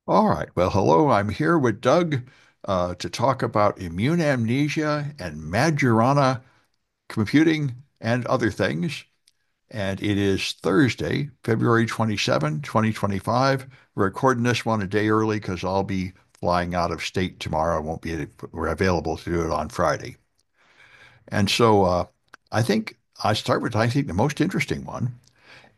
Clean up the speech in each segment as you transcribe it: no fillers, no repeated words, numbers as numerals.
All right. Well, hello. I'm here with Doug to talk about immune amnesia and Majorana computing and other things. And it is Thursday, February 27, 2025. We're recording this one a day early because I'll be flying out of state tomorrow. I won't be available to do it on Friday. And so I think I start with, I think, the most interesting one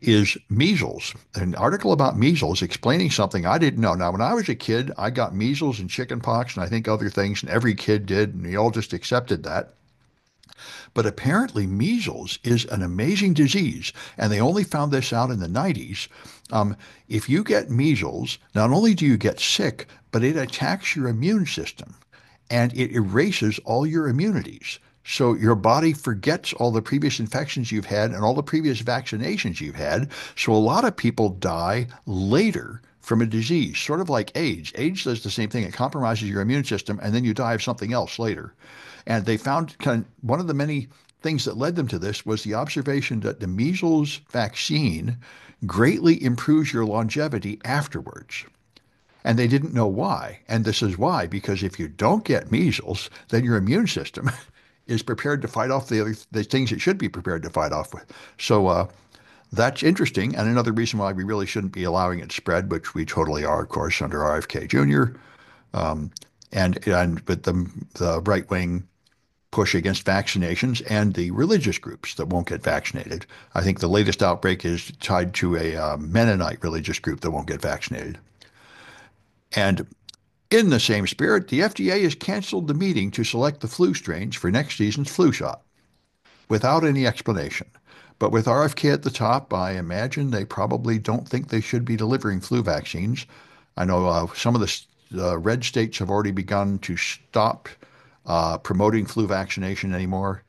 is measles, an article about measles explaining something I didn't know. Now, when I was a kid, I got measles and chickenpox and I think other things, and every kid did, and we all just accepted that. But apparently, measles is an amazing disease, and they only found this out in the 90s. If you get measles, not only do you get sick, but it attacks your immune system and it erases all your immunities. So your body forgets all the previous infections you've had and all the previous vaccinations you've had. So a lot of people die later from a disease, sort of like AIDS. AIDS does the same thing. It compromises your immune system and then you die of something else later. And they found one of the many things that led them to this was the observation that the measles vaccine greatly improves your longevity afterwards. And they didn't know why. And this is why, because if you don't get measles, then your immune system is prepared to fight off the things it should be prepared to fight off with. So that's interesting. And another reason why we really shouldn't be allowing it to spread, which we totally are, of course, under RFK Jr. Um, and with the right wing push against vaccinations and the religious groups that won't get vaccinated. I think the latest outbreak is tied to a Mennonite religious group that won't get vaccinated. And in the same spirit, the FDA has canceled the meeting to select the flu strains for next season's flu shot without any explanation. But with RFK at the top, I imagine they probably don't think they should be delivering flu vaccines. I know some of the red states have already begun to stop promoting flu vaccination anymore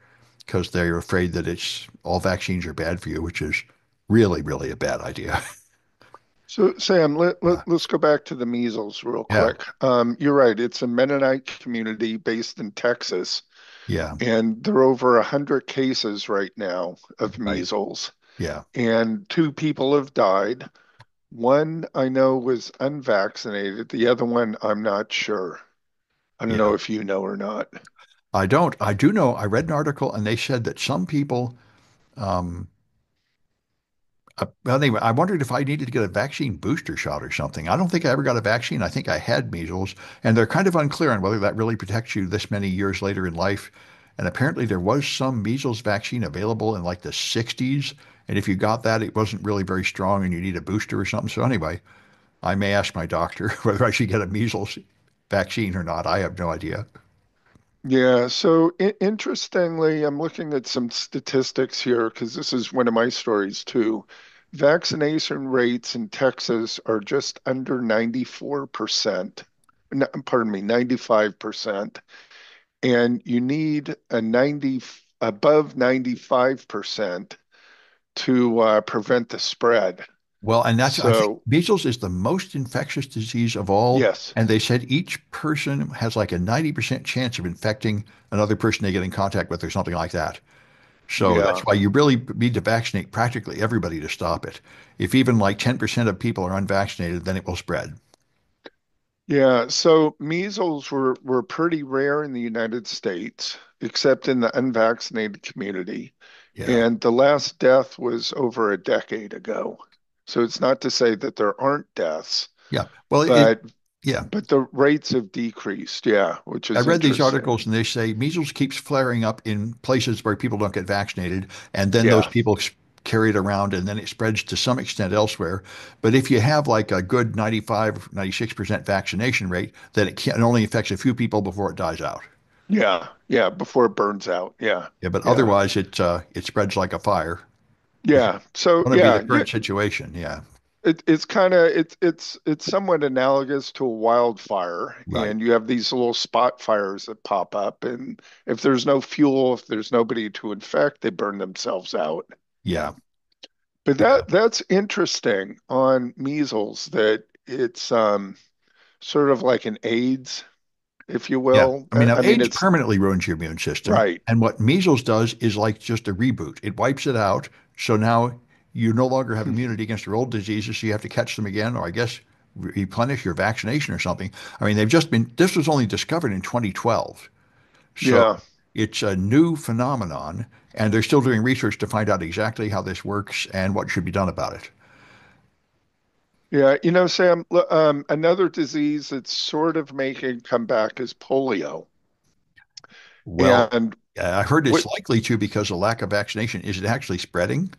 because they're afraid that it's all vaccines are bad for you, which is really, really a bad idea. So, Sam, Uh, let's go back to the measles real yeah, quick. You're right. It's a Mennonite community based in Texas, yeah, and there are over 100 cases right now of right. measles, Yeah, and two people have died. One I know was unvaccinated. The other one, I'm not sure. I don't yeah. know if you know or not. I don't. I do know. I read an article and they said that some people um, well, anyway, I wondered if I needed to get a vaccine booster shot or something. I don't think I ever got a vaccine. I think I had measles, and they're kind of unclear on whether that really protects you this many years later in life. And apparently, there was some measles vaccine available in like the 60s, and if you got that, it wasn't really very strong, and you need a booster or something. So anyway, I may ask my doctor whether I should get a measles vaccine or not. I have no idea. Yeah, so interestingly, I'm looking at some statistics here because this is one of my stories too. Vaccination rates in Texas are just under 94%. Pardon me, 95%. And you need a 90 above 95% to prevent the spread. Well, and I think So, measles is the most infectious disease of all. yes. And they said each person has like a 90% chance of infecting another person they get in contact with or something like that. So that's Yeah. why you really need to vaccinate practically everybody to stop it. If even like 10% of people are unvaccinated, then it will spread. Yeah, so measles were pretty rare in the United States, except in the unvaccinated community. Yeah. And the last death was over a decade ago. So it's not to say that there aren't deaths, Yeah. Well, but yeah. but the rates have decreased, yeah, which I is read these interesting. articles and they say measles keeps flaring up in places where people don't get vaccinated, and then those Yeah. people carry it around and then it spreads to some extent elsewhere. But if you have like a good 95, 96% vaccination rate, then it only affects a few people before it dies out. Yeah. Yeah, before it burns out. Yeah. Yeah, but Yeah. otherwise it spreads like a fire, which is Yeah. So going to be the yeah, current situation. Yeah, it's kind of it's somewhat analogous to a wildfire, right. and you have these little spot fires that pop up, and if there's no fuel, if there's nobody to infect, they burn themselves out. Yeah, But yeah, that's interesting on measles that it's sort of like an AIDS, if you yeah. will. I mean, now I mean, AIDS it's permanently ruins your immune system, right. and what measles does is like just a reboot. It wipes it out, so now you no longer have immunity against your old diseases, so you have to catch them again, or I guess replenish your vaccination or something. I mean, this was only discovered in 2012. So Yeah. it's a new phenomenon, and they're still doing research to find out exactly how this works and what should be done about it. Yeah. Sam, another disease that's sort of making a comeback is polio. Well, And I heard what it's likely to because of lack of vaccination. Is it actually spreading?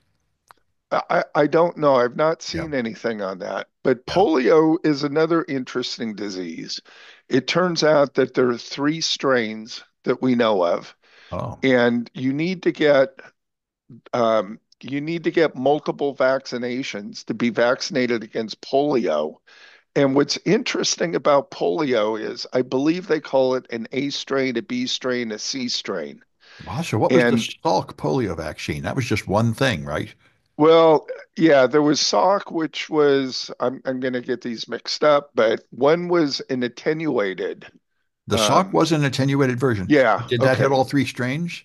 I don't know. I've not Yeah, seen anything on that. But yeah. polio is another interesting disease. It turns out that there are three strains that we know of, Oh, and you need to get multiple vaccinations to be vaccinated against polio. And what's interesting about polio is I believe they call it an A strain, a B strain, a C strain. wow. So what was the And Salk polio vaccine? That was just one thing, right? well, yeah, there was Salk, which was I'm going to get these mixed up, but one was an attenuated. The Salk Um, was an attenuated version. yeah, Did that hit okay. all three strains?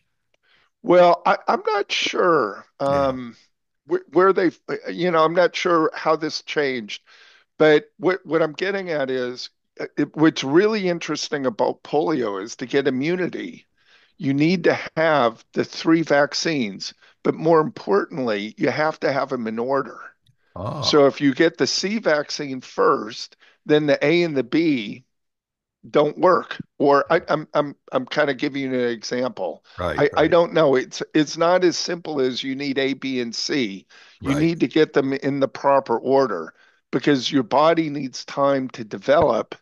Well, I'm not sure Yeah. where they, I'm not sure how this changed. But what I'm getting at is what's really interesting about polio is to get immunity, you need to have the three vaccines, but more importantly, you have to have them in order. So Oh, if you get the C vaccine first, then the A and the B don't work. Or I'm kind of giving you an example. right, I right, don't know. It's not as simple as you need A, B, and C. You right. need to get them in the proper order because your body needs time to develop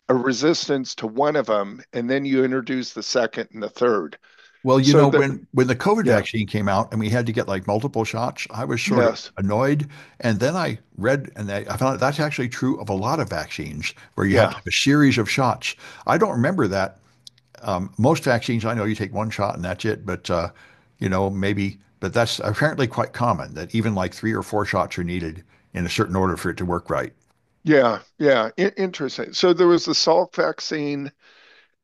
a resistance to one of them, and then you introduce the second and the third. Well, So the when the COVID yeah, vaccine came out and we had to get like multiple shots, I was sort of yes, annoyed. And then I read and I found out that's actually true of a lot of vaccines where you have to yeah, have a series of shots. I don't remember that. Most vaccines, I know you take one shot and that's it, but maybe, but that's apparently quite common that even like three or four shots are needed in a certain order for it to work right. yeah. Interesting. So there was the Salk vaccine.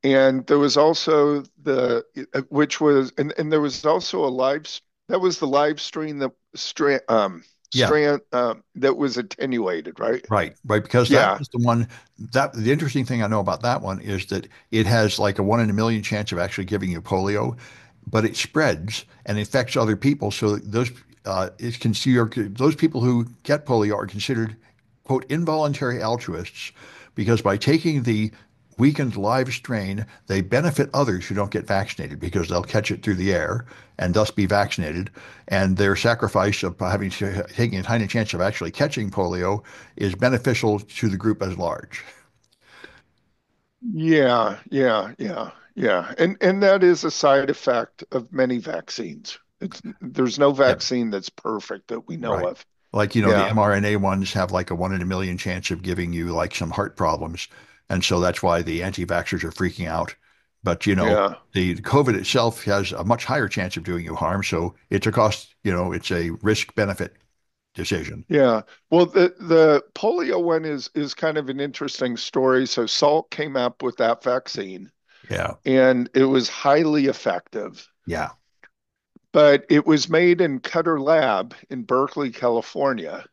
And there was also which was, and there was also that was the live stream Yeah, strand, that was attenuated, right? right. Because that Yeah, was the one that the interesting thing I know about that one is that it has like a 1 in a million chance of actually giving you polio, but it spreads and infects other people. So those it's considered those people who get polio are considered quote involuntary altruists because by taking the weakened live strain, they benefit others who don't get vaccinated because they'll catch it through the air and thus be vaccinated. And their sacrifice of taking a tiny chance of actually catching polio is beneficial to the group as large. yeah. And that is a side effect of many vaccines. There's no Yep. vaccine that's perfect that we know Right. of. Like, the Yeah, mRNA ones have like a 1 in a million chance of giving you like some heart problems. And so that's why the anti-vaxxers are freaking out. But, yeah. the COVID itself has a much higher chance of doing you harm. So it's a cost, it's a risk benefit decision. Yeah. Well, the polio one is kind of an interesting story. So Salk came up with that vaccine Yeah. and it was highly effective, Yeah. but it was made in Cutter Lab in Berkeley, California.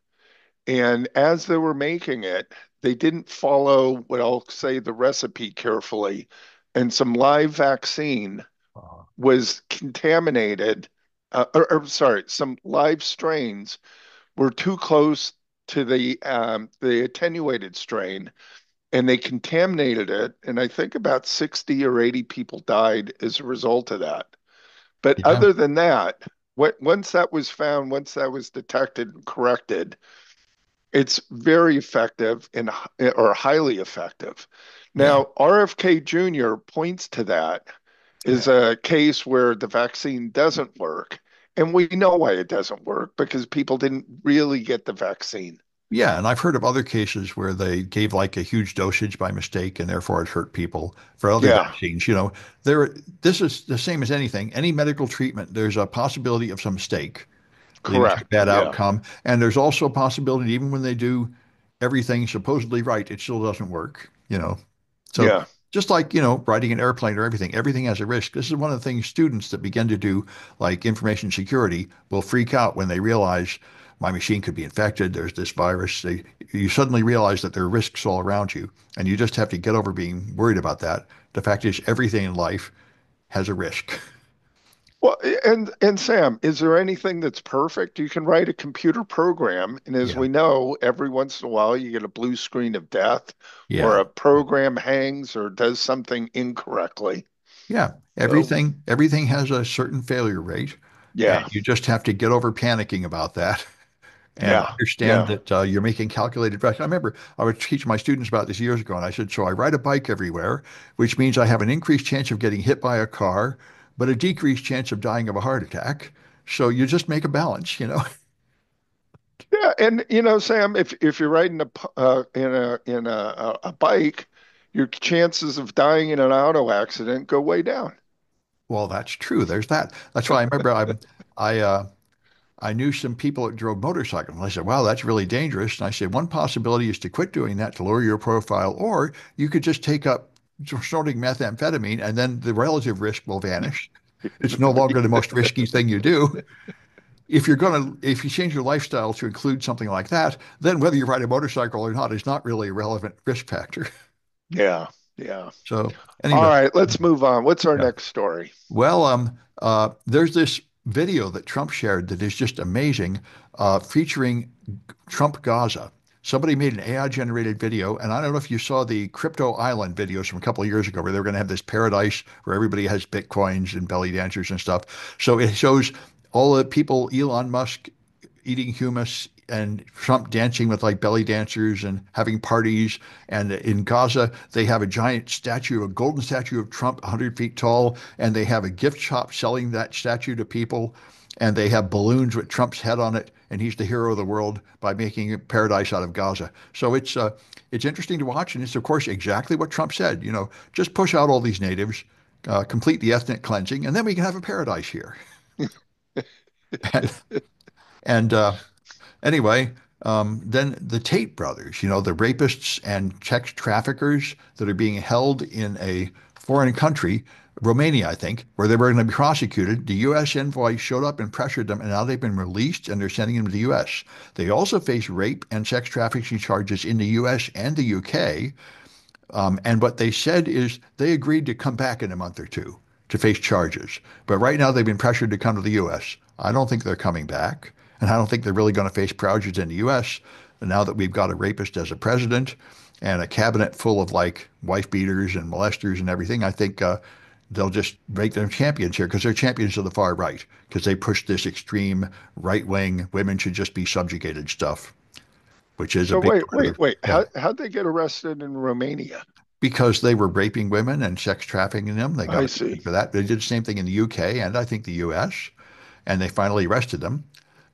And as they were making it, they didn't follow what I'll say the recipe carefully. And some live vaccine Uh, was contaminated, or sorry, some live strains were too close to the attenuated strain, and they contaminated it. And I think about 60 or 80 people died as a result of that. But yeah. other than that, once that was found, once that was detected and corrected, it's very effective and or highly effective. Yeah. Now, RFK Jr. points to that Yeah. as a case where the vaccine doesn't work. And we know why it doesn't work because people didn't really get the vaccine. Yeah, and I've heard of other cases where they gave like a huge dosage by mistake and therefore it hurt people for other Yeah, vaccines. There this is the same as anything. Any medical treatment, there's a possibility of some mistake leading to a correct. bad Yeah, outcome. And there's also a possibility even when they do everything supposedly right, it still doesn't work. So yeah, just like, riding an airplane or everything has a risk. This is one of the things students that begin to do like information security will freak out when they realize my machine could be infected. There's this virus. You suddenly realize that there are risks all around you, and you just have to get over being worried about that. The fact is, everything in life has a risk. Well, and Sam, is there anything that's perfect? You can write a computer program, and as Yeah. we know, every once in a while you get a blue screen of death, or Yeah. a program hangs or does something incorrectly. Yeah. So, Everything has a certain failure rate, and yeah, you just have to get over panicking about that and yeah, understand yeah, that you're making calculated risks. I remember I would teach my students about this years ago, and I said, so I ride a bike everywhere, which means I have an increased chance of getting hit by a car, but a decreased chance of dying of a heart attack. So you just make a balance, you know? yeah. And Sam, if you're riding in a bike, your chances of dying in an auto accident go way down. Well, that's true. There's that. That's why I remember I I knew some people that drove motorcycles. And I said, wow, that's really dangerous. And I said, one possibility is to quit doing that to lower your profile, or you could just take up snorting methamphetamine and then the relative risk will vanish. It's no longer the most risky thing you do. If you change your lifestyle to include something like that, then whether you ride a motorcycle or not is not really a relevant risk factor. Yeah, yeah. So All anyway, right, let's move on. What's our yeah. next story? Well, there's this video that Trump shared that is just amazing, featuring Trump Gaza. Somebody made an AI generated video, and I don't know if you saw the Crypto Island videos from a couple of years ago where they were going to have this paradise where everybody has bitcoins and belly dancers and stuff. So it shows all the people, Elon Musk eating hummus and Trump dancing with like belly dancers and having parties. And in Gaza, they have a giant statue, a golden statue of Trump, 100 feet tall, and they have a gift shop selling that statue to people. And they have balloons with Trump's head on it, and he's the hero of the world by making a paradise out of Gaza. So it's interesting to watch, and it's of course exactly what Trump said. You know, just push out all these natives, complete the ethnic cleansing, and then we can have a paradise here. And anyway, then the Tate brothers, you know, the rapists and sex traffickers that are being held in a foreign country, Romania, I think, where they were going to be prosecuted. The U.S. envoy showed up and pressured them, and now they've been released and they're sending them to the U.S. They also face rape and sex trafficking charges in the U.S. and the U.K. And what they said is they agreed to come back in a month or two to face charges. But right now they've been pressured to come to the U.S. I don't think they're coming back. And I don't think they're really going to face charges in the U.S. now that we've got a rapist as a president and a cabinet full of like wife beaters and molesters and everything. I think they'll just make them champions here because they're champions of the far right because they push this extreme right wing, women should just be subjugated stuff, which is a So big wait, part wait, of, wait. yeah. How'd they get arrested in Romania? Because they were raping women and sex trafficking them. They got I arrested see. for that. They did the same thing in the UK and I think the US, and they finally arrested them.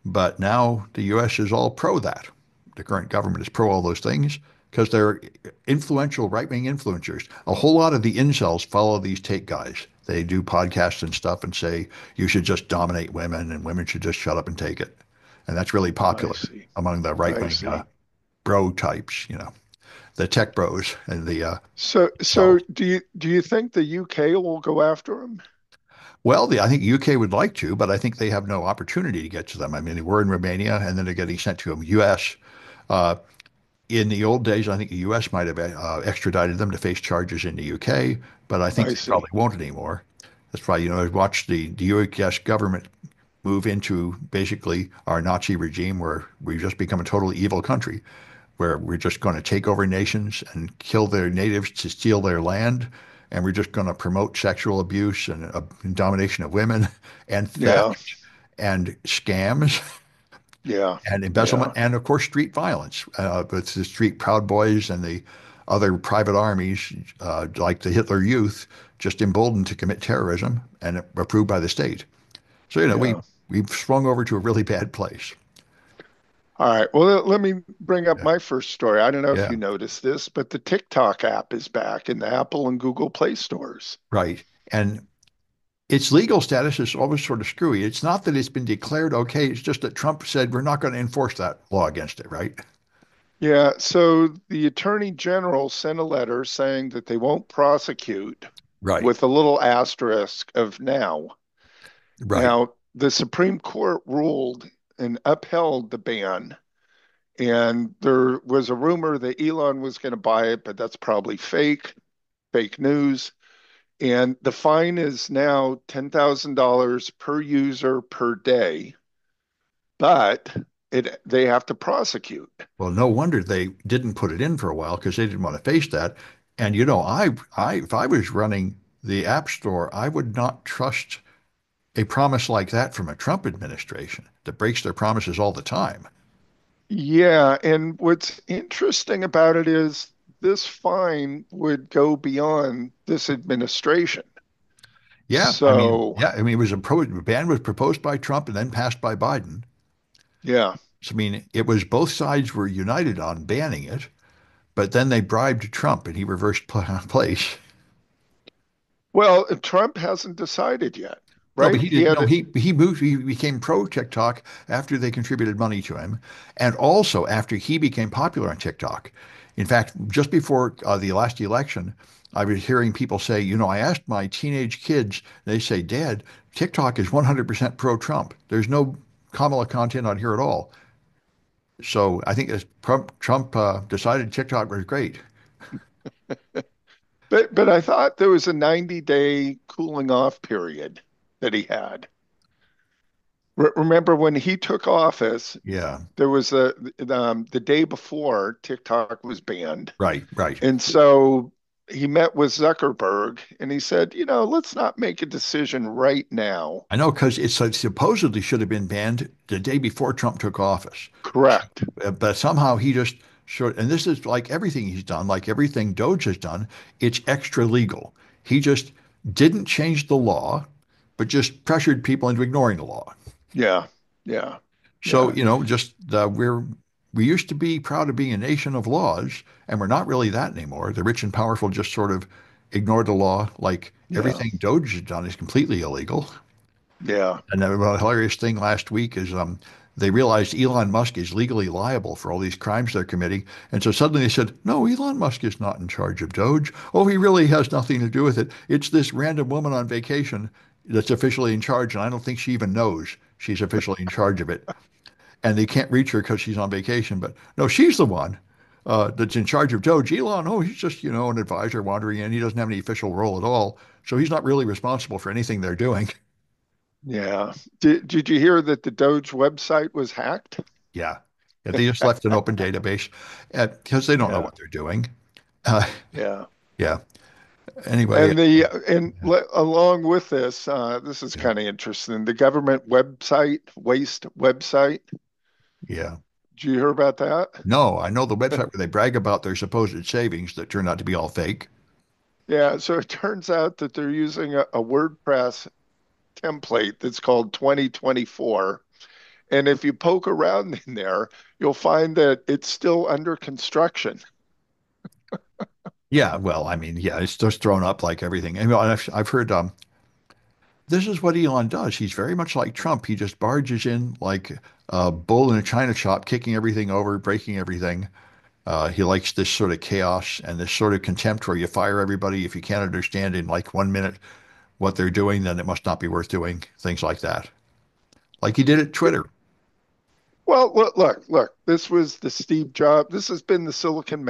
But now the US is all pro that. The current government is pro all those things because they're influential right-wing influencers. A whole lot of the incels follow these Tate guys. They do podcasts and stuff and say you should just dominate women and women should just shut up and take it. And that's really I popular see. among the I right-wing see. bro types, you know, the tech bros and the So cells. do you think the UK will go after him? Well, I think UK would like to, but I think they have no opportunity to get to them. I mean, they were in Romania and then they're getting sent to them. US, uh, in the old days, I think the US might have extradited them to face charges in the UK, but I think I they see. probably won't anymore. That's why, you know, I watched the US government move into basically our Nazi regime where we've just become a totally evil country, where we're just going to take over nations and kill their natives to steal their land. And we're just going to promote sexual abuse and domination of women and Yeah, theft and scams yeah, and yeah, embezzlement and, of course, street violence with the street Proud Boys and the other private armies like the Hitler Youth just emboldened to commit terrorism and approved by the state. So, you know, yeah. we've swung over to a really bad place. All right. Well, let me bring up Yeah. my first story. I don't know if Yeah. you noticed this, but the TikTok app is back in the Apple and Google Play stores. Right. And its legal status is always sort of screwy. It's not that it's been declared okay. It's just that Trump said we're not going to enforce that law against it, right? Yeah, so the Attorney General sent a letter saying that they won't prosecute Right. with a little asterisk of now. Right. Now, the Supreme Court ruled and upheld the ban. And there was a rumor that Elon was going to buy it, but that's probably fake news. And the fine is now $10,000 per user per day, but they have to prosecute. Well, no wonder they didn't put it in for a while because they didn't want to face that. And you know, if I was running the App Store, I would not trust a promise like that from a Trump administration that breaks their promises all the time. Yeah, and what's interesting about it is this fine would go beyond this administration. So, Yeah, I mean, ban was proposed by Trump and then passed by Biden. yeah. So, I mean, it was both sides were united on banning it, but then they bribed Trump and he reversed place. Well, Trump hasn't decided yet, No, but right? he He didn't. had No, it he moved. He became pro TikTok after they contributed money to him, and also after he became popular on TikTok. In fact, just before the last election, I was hearing people say, you know, I asked my teenage kids, they say, Dad, TikTok is 100% pro-Trump. There's no Kamala content on here at all. So I think as Trump decided TikTok was great. but I thought there was a 90-day cooling off period that he had. Remember when he took office, Yeah, there was the day before TikTok was banned. right, right. And so he met with Zuckerberg and he said, let's not make a decision right now. I know because it supposedly should have been banned the day before Trump took office. Correct. But somehow he just short, and this is like everything he's done, like everything Doge has done, it's extra legal. He just didn't change the law, but just pressured people into ignoring the law. Yeah. Yeah. So, Yeah. you know, just we used to be proud of being a nation of laws, and we're not really that anymore. The rich and powerful just sort of ignore the law, like Yeah. everything Doge has done is completely illegal. Yeah. And the hilarious thing last week is they realized Elon Musk is legally liable for all these crimes they're committing. And so suddenly they said, no, Elon Musk is not in charge of Doge. Oh, he really has nothing to do with it. It's this random woman on vacation that's officially in charge. And I don't think she even knows she's officially in charge of it. And they can't reach her because she's on vacation. But no, she's the one that's in charge of Doge. Elon, oh, he's just, you know, an advisor wandering in. He doesn't have any official role at all. So he's not really responsible for anything they're doing. Yeah. Did you hear that the Doge website was hacked? Yeah. Yeah, they just left an open database because they don't know Yeah. what they're doing. Uh, Yeah. yeah. Anyway, Along with this, this is yeah, kind of interesting. The government website, waste website. yeah. Did you hear about that? No, I know the website where they brag about their supposed savings that turn out to be all fake. Yeah, so it turns out that they're using a WordPress template that's called 2024. And if you poke around in there, you'll find that it's still under construction. Yeah, well, I mean, yeah, it's just thrown up like everything. And, well, I've heard this is what Elon does. He's very much like Trump. He just barges in like a bull in a china shop, kicking everything over, breaking everything. He likes this sort of chaos and this sort of contempt where you fire everybody if you can't understand in like 1 minute what they're doing, then it must not be worth doing. Things like that. Like he did at Twitter. Well, look. This was the Steve Jobs. This has been the Silicon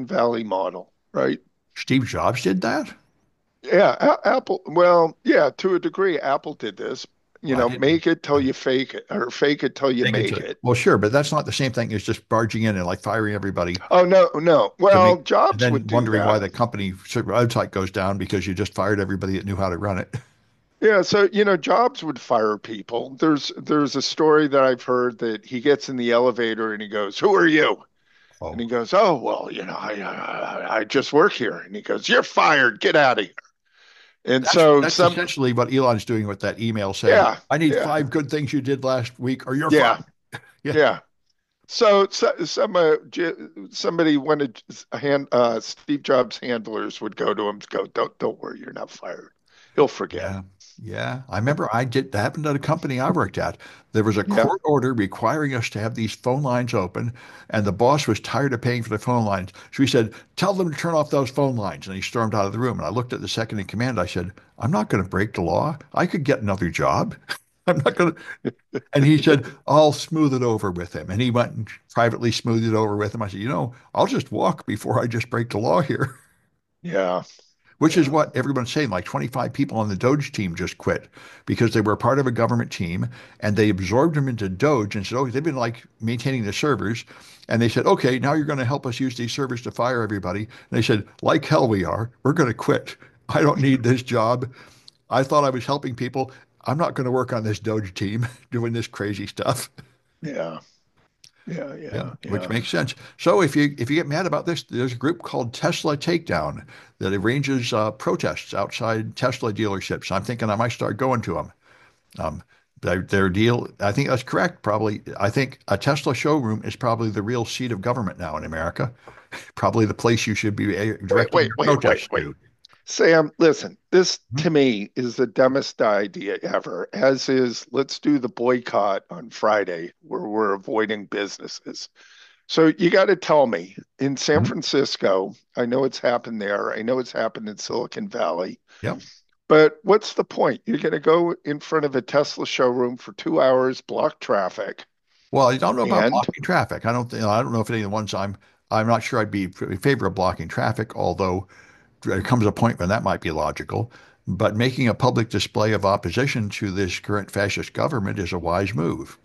Valley model, right? Steve Jobs did that? Yeah, Apple. Well, yeah, to a degree, Apple did this. Well, I didn't. Make it till you fake it, or fake it till you They make to, it. well, sure, but that's not the same thing as just barging in and like firing everybody Oh no, no. to Well, make, and Jobs would then do wondering why that. the company website goes down because you just fired everybody that knew how to run it. Yeah, so Jobs would fire people. There's a story that I've heard that he gets in the elevator and he goes, "Who are you?" And he Oh, goes, "Oh, well, I just work here." And he goes, "You're fired. Get out of here." And so that's essentially what Elon's doing with that email saying, yeah, I need yeah, 5 good things you did last week or you're fired. yeah, Yeah. yeah. Somebody wanted Steve Jobs handlers would go to him, go, don't worry, you're not fired. He'll forget. Yeah. Yeah. I remember I did that happened at a company I worked at. There was a Yeah. court order requiring us to have these phone lines open, and the boss was tired of paying for the phone lines. So he said, tell them to turn off those phone lines. And he stormed out of the room. And I looked at the second in command. I said, I'm not going to break the law. I could get another job. I'm not going to. And he said, I'll smooth it over with him. And he went and privately smoothed it over with him. I said, I'll just walk before I just break the law here, Yeah, which is yeah, what everyone's saying. Like 25 people on the Doge team just quit because they were part of a government team and they absorbed them into Doge and said, oh, they've been like maintaining the servers. And they said, okay, now you're going to help us use these servers to fire everybody. And they said, like hell we are. We're going to quit. I don't need this job. I thought I was helping people. I'm not going to work on this Doge team doing this crazy stuff. yeah, yeah, Yeah, yeah, which yeah. makes sense. So if you get mad about this, there's a group called Tesla Takedown that arranges protests outside Tesla dealerships. I'm thinking I might start going to them. Um, their deal, I think that's correct. Probably, I think a Tesla showroom is probably the real seat of government now in America. Probably the place you should be Wait, directing wait, your wait, wait, protests wait. to. Sam, listen, this Mhm. to me is the dumbest idea ever, as is let's do the boycott on Friday where we're avoiding businesses. So you got to tell me in San Mhm. Francisco, I know it's happened there. I know it's happened in Silicon Valley, Yep. but what's the point? You're going to go in front of a Tesla showroom for 2 hours, block traffic, Well, I don't know about and blocking traffic. I don't know if any of the ones I'm not sure I'd be in favor of blocking traffic, although there comes a point when that might be logical. But making a public display of opposition to this current fascist government is a wise move.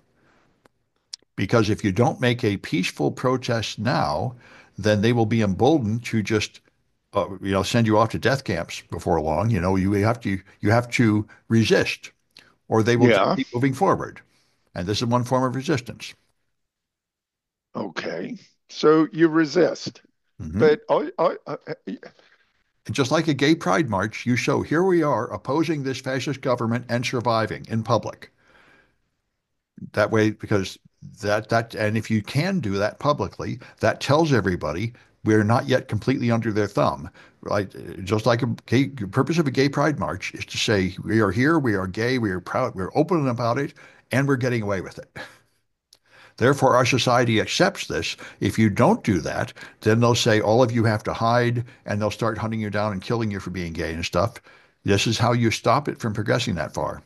Because if you don't make a peaceful protest now, then they will be emboldened to just send you off to death camps before long. You have to resist, or they will just yeah, keep moving forward. And this is one form of resistance. okay. So you resist, Hmm. but And just like a gay pride march, you show here we are opposing this fascist government and surviving in public. That way, because and if you can do that publicly, that tells everybody we're not yet completely under their thumb. Right? Just like the purpose of a gay pride march is to say we are here, we are gay, we are proud, we're open about it, and we're getting away with it. Therefore, our society accepts this. If you don't do that, then they'll say all of you have to hide, and they'll start hunting you down and killing you for being gay and stuff. This is how you stop it from progressing that far.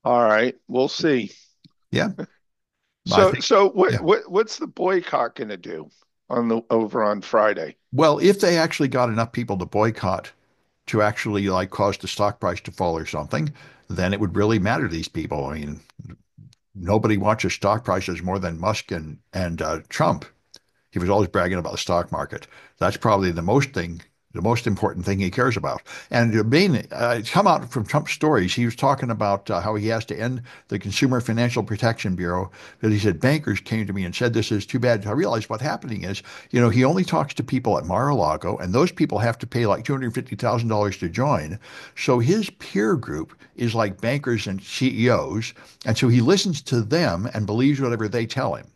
all right, we'll see. Yeah, I So, think. so Yeah. what's the boycott going to do on the over on Friday? Well, if they actually got enough people to boycott to actually like cause the stock price to fall or something, then it would really matter to these people. I mean, nobody watches stock prices more than Musk and Trump. He was always bragging about the stock market. That's probably the most important thing he cares about. And being come out from Trump's stories, he was talking about how he has to end the Consumer Financial Protection Bureau because he said bankers came to me and said this is too bad. I realized what's happening is, he only talks to people at Mar-a-Lago, and those people have to pay like $250,000 to join. So his peer group is like bankers and CEOs, and so he listens to them and believes whatever they tell him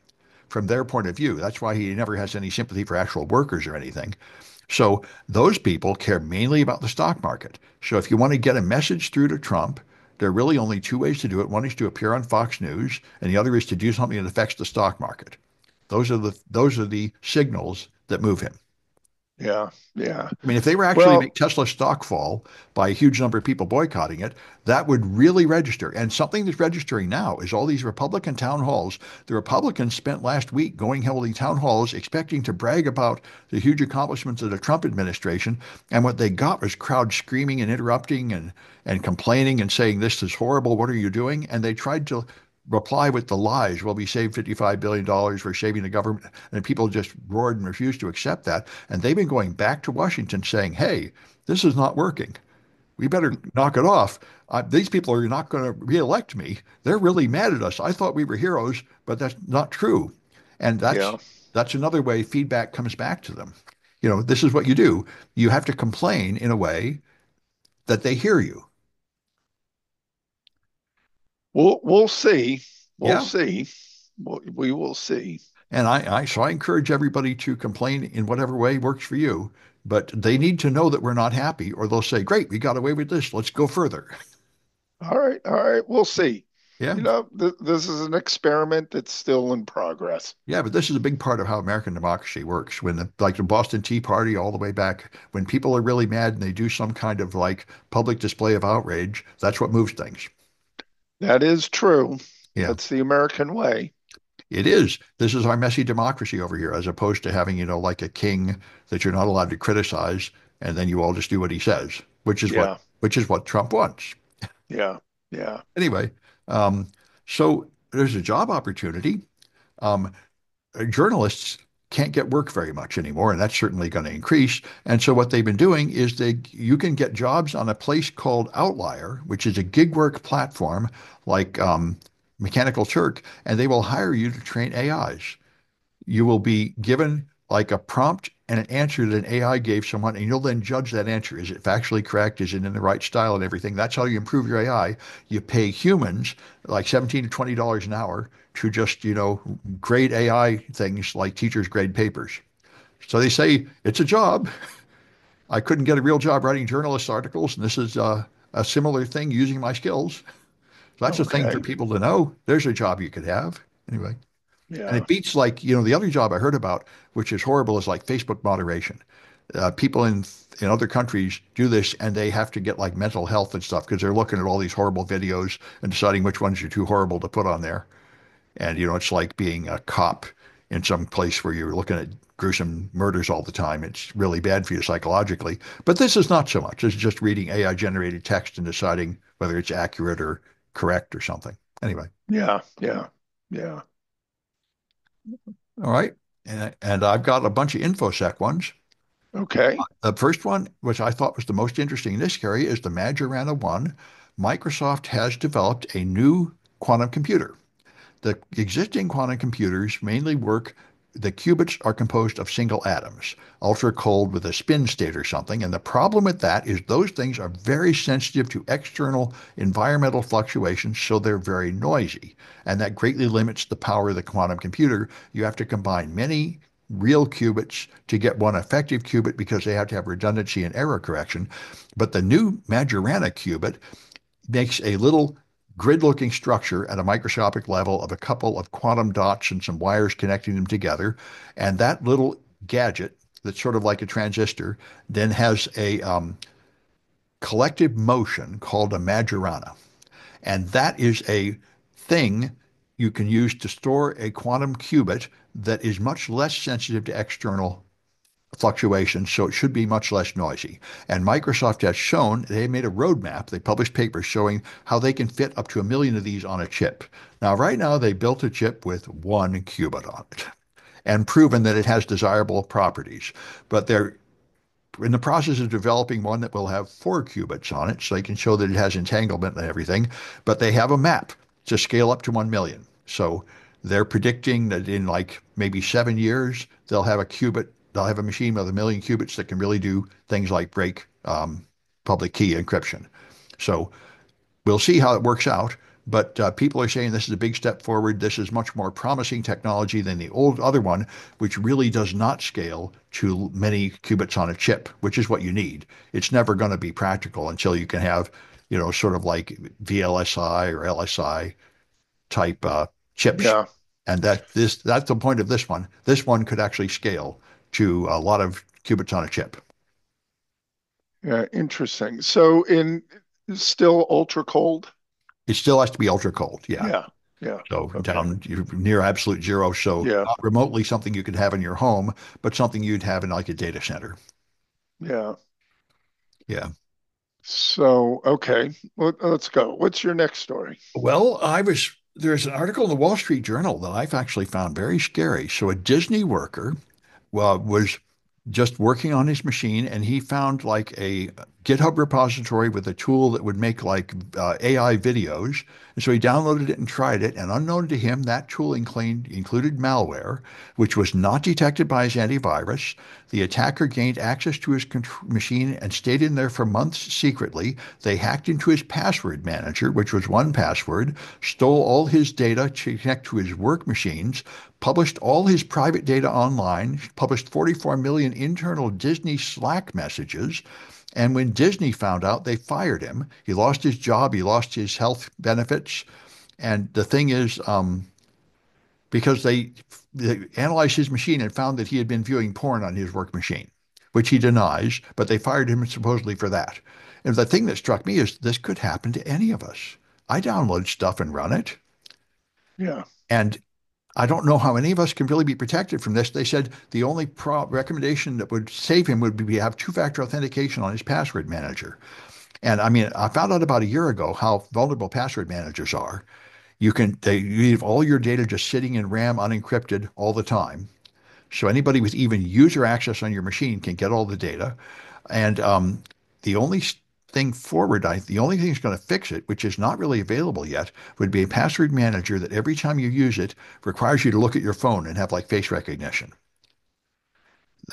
from their point of view. That's why he never has any sympathy for actual workers or anything. So those people care mainly about the stock market. So if you want to get a message through to Trump, there are really only two ways to do it. One is to appear on Fox News, and the other is to do something that affects the stock market. Those are the signals that move him. Yeah, yeah. I mean, if they were actually to Well, make Tesla stock fall by a huge number of people boycotting it, that would really register. And something that's registering now is all these Republican town halls. The Republicans spent last week going holding town halls expecting to brag about the huge accomplishments of the Trump administration. And what they got was crowds screaming and interrupting and complaining and saying, this is horrible. What are you doing? And they tried to reply with the lies. Well, we saved $55 billion. We're saving the government. And people just roared and refused to accept that. And they've been going back to Washington saying, hey, this is not working. We better knock it off. These people are not going to reelect me. They're really mad at us. I thought we were heroes, but that's not true. And that's yeah. that's another way feedback comes back to them. This is what you do. You have to complain in a way that they hear you. We'll see. We'll Yeah. see. We will see. And so I encourage everybody to complain in whatever way works for you, but they need to know that we're not happy, or they'll say, "Great, we got away with this. Let's go further." All right. We'll see. Yeah, This is an experiment that's still in progress. yeah, but this is a big part of how American democracy works. When like the Boston Tea Party, all the way back, when people are really mad and they do some kind of like public display of outrage, that's what moves things. That is true. Yeah, That's the American way. it is. This is our messy democracy over here, as opposed to having, like a king that you're not allowed to criticize, and then you all just do what he says, Yeah, which is what Trump wants. yeah, yeah. Anyway, um, so there's a job opportunity. Um, Journalists can't get work very much anymore, and that's certainly going to increase. And so what they've been doing is you can get jobs on a place called Outlier, which is a gig work platform like Mechanical Turk, and they will hire you to train AIs. You will be given like a prompt and an answer that an AI gave someone, and you'll then judge that answer. Is it factually correct? Is it in the right style and everything? That's how you improve your AI. You pay humans like $17 to $20 an hour to just, grade AI things like teachers grade papers. So they say it's a job. I couldn't get a real job writing journalist articles, and this is a similar thing using my skills. So that's a thing for Okay. people to know. There's a job you could have. Anyway. And Yeah. it beats like, the other job I heard about, which is horrible, is like Facebook moderation. People in other countries do this and they have to get like mental health and stuff because they're looking at all these horrible videos and deciding which ones are too horrible to put on there. And, it's like being a cop in some place where you're looking at gruesome murders all the time. It's really bad for you psychologically. But this is not so much. It's just reading AI generated text and deciding whether it's accurate or correct or something. Anyway, Yeah. Yeah. Yeah. all right. And I've got a bunch of InfoSec ones. Okay. The first one, which I thought was the most interesting in this area, is the Majorana 1. Microsoft has developed a new quantum computer. The existing quantum computers mainly work, the qubits are composed of single atoms, ultra cold with a spin state or something. And the problem with that is those things are very sensitive to external environmental fluctuations, so they're very noisy. And that greatly limits the power of the quantum computer. You have to combine many real qubits to get one effective qubit because they have to have redundancy and error correction. But the new Majorana qubit makes a little grid-looking structure at a microscopic level of a couple of quantum dots and some wires connecting them together. And that little gadget, that's sort of like a transistor, then has a collective motion called a Majorana. And that is a thing you can use to store a quantum qubit that is much less sensitive to external fluctuations, so it should be much less noisy. And Microsoft has shown, they made a roadmap, they published papers showing how they can fit up to 1 million of these on a chip. Now, right now, they built a chip with one qubit on it and proven that it has desirable properties. But they're in the process of developing one that will have 4 qubits on it, so they can show that it has entanglement and everything. But they have a map to scale up to 1 million. So they're predicting that in like maybe 7 years, they'll have a machine with 1 million qubits that can really do things like break public key encryption. So we'll see how it works out. But people are saying this is a big step forward. This is much more promising technology than the old other one, which really does not scale to many qubits on a chip, which is what you need. It's never going to be practical until you can have, sort of like VLSI or LSI type chips. Yeah. And that's the point of this one. This one could actually scale to a lot of qubits on a chip. Yeah. Interesting. So in still ultra cold? It still has to be ultra cold. Yeah. Yeah. Yeah. So Okay. down near absolute zero. So Yeah. not remotely something you could have in your home, but something you'd have in like a data center. Yeah. Yeah. So, okay. Let's go. What's your next story? Well, there's an article in the Wall Street Journal that I've actually found very scary. So a Disney worker was just working on his machine and he found like a GitHub repository with a tool that would make like AI videos. And so he downloaded it and tried it. And unknown to him, that tool included malware, which was not detected by his antivirus. The attacker gained access to his machine and stayed in there for months secretly. They hacked into his password manager, which was 1Password, stole all his data to connect to his work machines, published all his private data online, published 44 million internal Disney Slack messages. And when Disney found out, they fired him. He lost his job, he lost his health benefits. And the thing is, because they analyzed his machine and found that he had been viewing porn on his work machine, which he denies, but they fired him supposedly for that. And the thing that struck me is this could happen to any of us. I download stuff and run it. Yeah. And I don't know how any of us can really be protected from this. They said the only recommendation that would save him would be to have two-factor authentication on his password manager. And I mean, I found out about a year ago how vulnerable password managers are. You leave all your data just sitting in RAM unencrypted all the time. So anybody with even user access on your machine can get all the data. And the only thing forward, the only thing that's going to fix it, which is not really available yet, would be a password manager that every time you use it requires you to look at your phone and have like face recognition.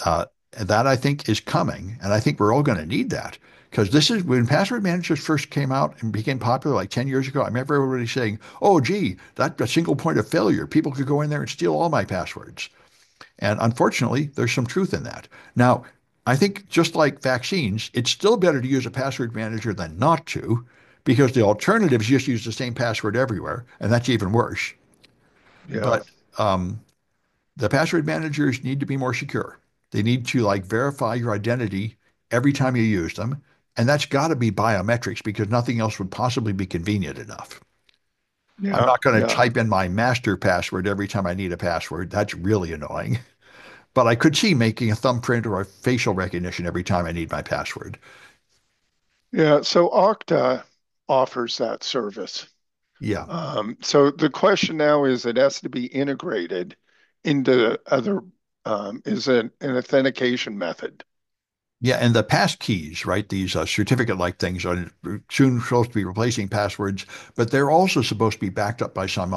Uh, that I think is coming, and I think we're all going to need that because this is when password managers first came out and became popular like 10 years ago. I remember everybody saying, "Oh, gee, that's a single point of failure. People could go in there and steal all my passwords." And unfortunately, there's some truth in that. Now, I think just like vaccines, it's still better to use a password manager than not to, because the alternative is just use the same password everywhere, and that's even worse. Yeah. But the password managers need to be more secure. They need to like verify your identity every time you use them. And that's got to be biometrics because nothing else would possibly be convenient enough. I'm Yeah. not going to Yeah. type in my master password every time I need a password. That's really annoying. But I could see making a thumbprint or a facial recognition every time I need my password. Yeah. So Okta offers that service. Yeah. So the question now is it has to be integrated into other, is it an authentication method? Yeah. And the pass keys, right? These certificate-like things are soon supposed to be replacing passwords, but they're also supposed to be backed up by some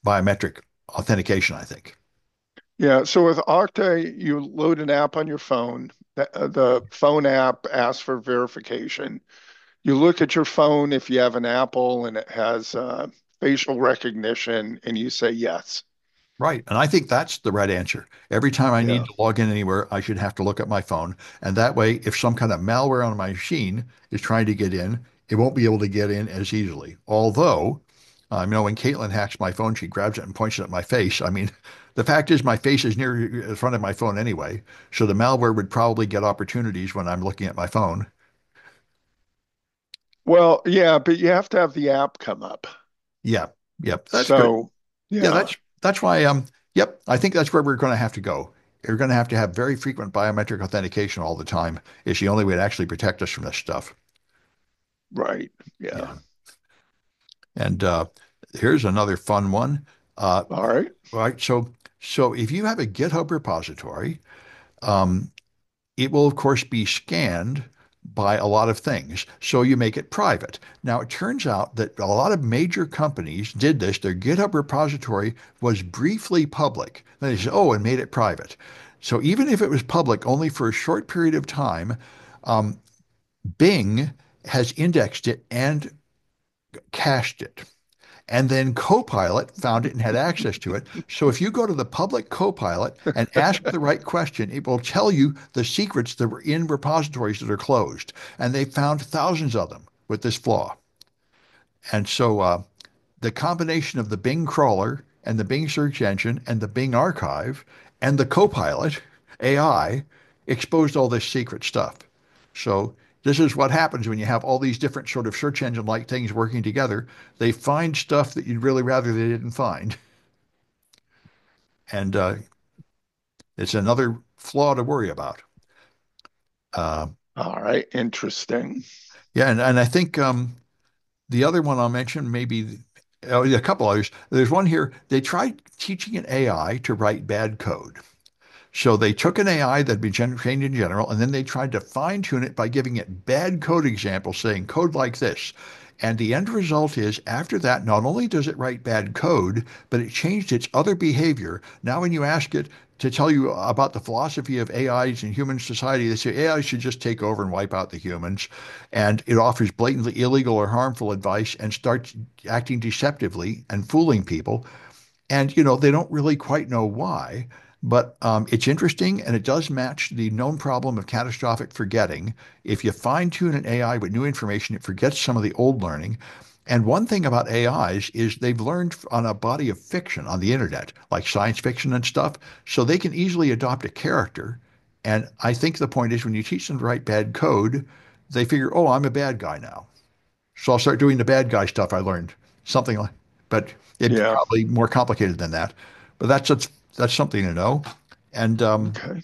biometric authentication, I think. Yeah. So with Okta, you load an app on your phone. The phone app asks for verification. You look at your phone if you have an Apple and it has facial recognition, and you say yes. Right. And I think that's the right answer. Every time I need Yeah. to log in anywhere, I should have to look at my phone. And that way, if some kind of malware on my machine is trying to get in, it won't be able to get in as easily. Although, when Caitlin hacks my phone, she grabs it and points it at my face. I mean, the fact is my face is near the front of my phone anyway. So the malware would probably get opportunities when I'm looking at my phone. Well, yeah, but you have to have the app come up. Yeah. Yep. That's good. So, Yeah, yeah, that's why yep, I think that's where we're going to have to go. You're going to have very frequent biometric authentication all the time. It's the only way to actually protect us from this stuff. right. Yeah. Yeah. And here's another fun one. Uh, All right. right. So if you have a GitHub repository, um, it will, of course, be scanned by a lot of things. So you make it private. Now, it turns out that a lot of major companies did this. Their GitHub repository was briefly public. Then they said, oh, and made it private. So even if it was public only for a short period of time, um, Bing has indexed it and cached it. And then Copilot found it and had access to it. So if you go to the public Copilot and ask the right question, it will tell you the secrets that were in repositories that are closed. And they found thousands of them with this flaw. And so the combination of the Bing crawler and the Bing search engine and the Bing archive and the Copilot AI exposed all this secret stuff. So this is what happens when you have all these different sort of search engine like things working together. They find stuff that you'd really rather they didn't find. And it's another flaw to worry about. Uh, All right. Interesting. yeah, and I think the other one I'll mention, maybe a couple others. There's one here. They tried teaching an AI to write bad code. So they took an AI that had been trained in general, and then they tried to fine tune it by giving it bad code examples, saying code like this. And the end result is, after that, not only does it write bad code, but it changed its other behavior. Now, when you ask it to tell you about the philosophy of AIs in human society, they say AI should just take over and wipe out the humans. And it offers blatantly illegal or harmful advice and starts acting deceptively and fooling people. And, they don't really quite know why, but it's interesting and it does match the known problem of catastrophic forgetting. If you fine tune an AI with new information, it forgets some of the old learning. And one thing about AIs is they've learned on a body of fiction on the internet, like science fiction and stuff, so they can easily adopt a character. And I think the point is when you teach them to write bad code, they figure, oh, I'm a bad guy now. So I'll start doing the bad guy stuff I learned. Something like, but it's Yeah. probably more complicated than that. But that's something to know. And Okay.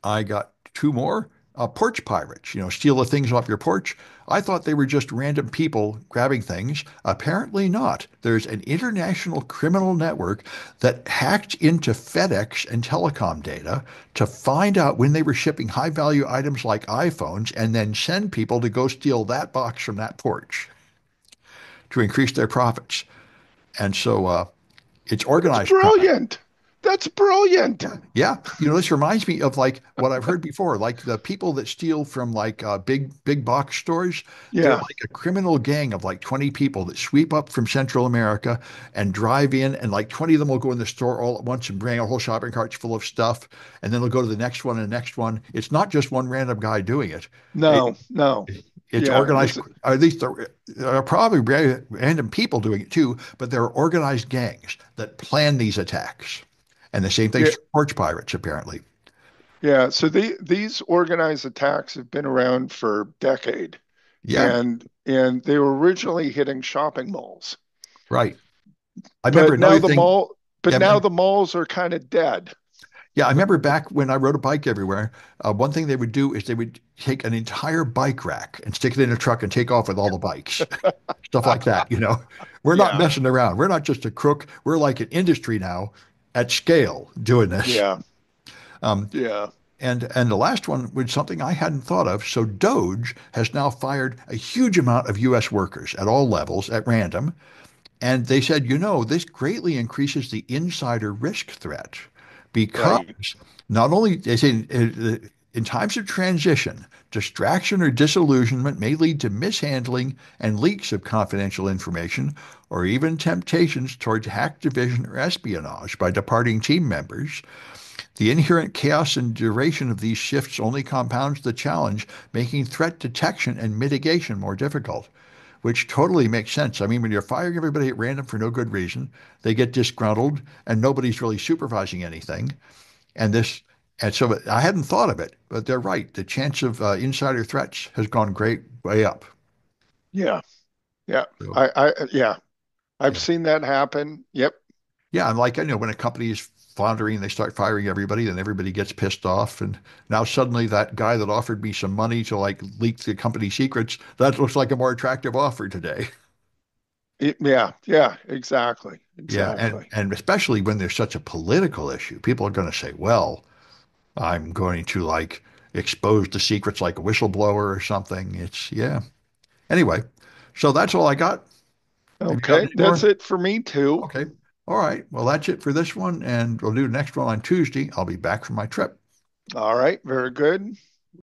I got two more porch pirates, steal the things off your porch. I thought they were just random people grabbing things. Apparently not. There's an international criminal network that hacked into FedEx and telecom data to find out when they were shipping high value items like iPhones and then send people to go steal that box from that porch to increase their profits. And so it's That's organized crime. brilliant. That's brilliant. Yeah, yeah. This reminds me of like what I've heard before, like the people that steal from like big box stores. They're Yeah. like a criminal gang of like 20 people that sweep up from Central America and drive in, and like 20 of them will go in the store all at once and bring a whole shopping carts full of stuff, and then they'll go to the next one and the next one. It's not just one random guy doing it. It, No, no. it's Yeah. organized, or at least there are probably random people doing it too, but there are organized gangs that plan these attacks. And the same thing's Yeah. for porch pirates, apparently. Yeah. So these organized attacks have been around for a decade, Yeah, and they were originally hitting shopping malls. right. I remember But now another the thing. mall, but Yeah, now the malls are kind of dead. yeah, I remember back when I rode a bike everywhere. One thing they would do is they would take an entire bike rack and stick it in a truck and take off with all the bikes, stuff like that. We're not Yeah. messing around. We're not just a crook. We're like an industry now at scale doing this. Yeah. Um, Yeah. and the last one was something I hadn't thought of. So Doge has now fired a huge amount of U.S. workers at all levels at random. And they said, this greatly increases the insider risk threat Right. because not only, they say, in times of transition, distraction or disillusionment may lead to mishandling and leaks of confidential information, or even temptations towards hack division or espionage by departing team members. The inherent chaos and duration of these shifts only compounds the challenge, making threat detection and mitigation more difficult, which totally makes sense. I mean, when you're firing everybody at random for no good reason, they get disgruntled and nobody's really supervising anything. And this, and so I hadn't thought of it, but they're right. The chance of insider threats has gone great way up. Yeah. Yeah. So, Yeah. I've yeah. seen that happen. Yep. Yeah. And like, when a company is floundering, they start firing everybody, then everybody gets pissed off. And now suddenly that guy that offered me some money to like leak the company secrets, that looks like a more attractive offer today. Yeah. Yeah. Exactly. Yeah, and Exactly. and especially when there's such a political issue, people are going to say, "Well, I'm going to like expose the secrets like a whistleblower or something." It's yeah. Anyway, so that's all I got. Have you got Okay. any That's more? it for me too. Okay. All right. Well, that's it for this one, and we'll do the next one on Tuesday. I'll be back from my trip. All right. Very good.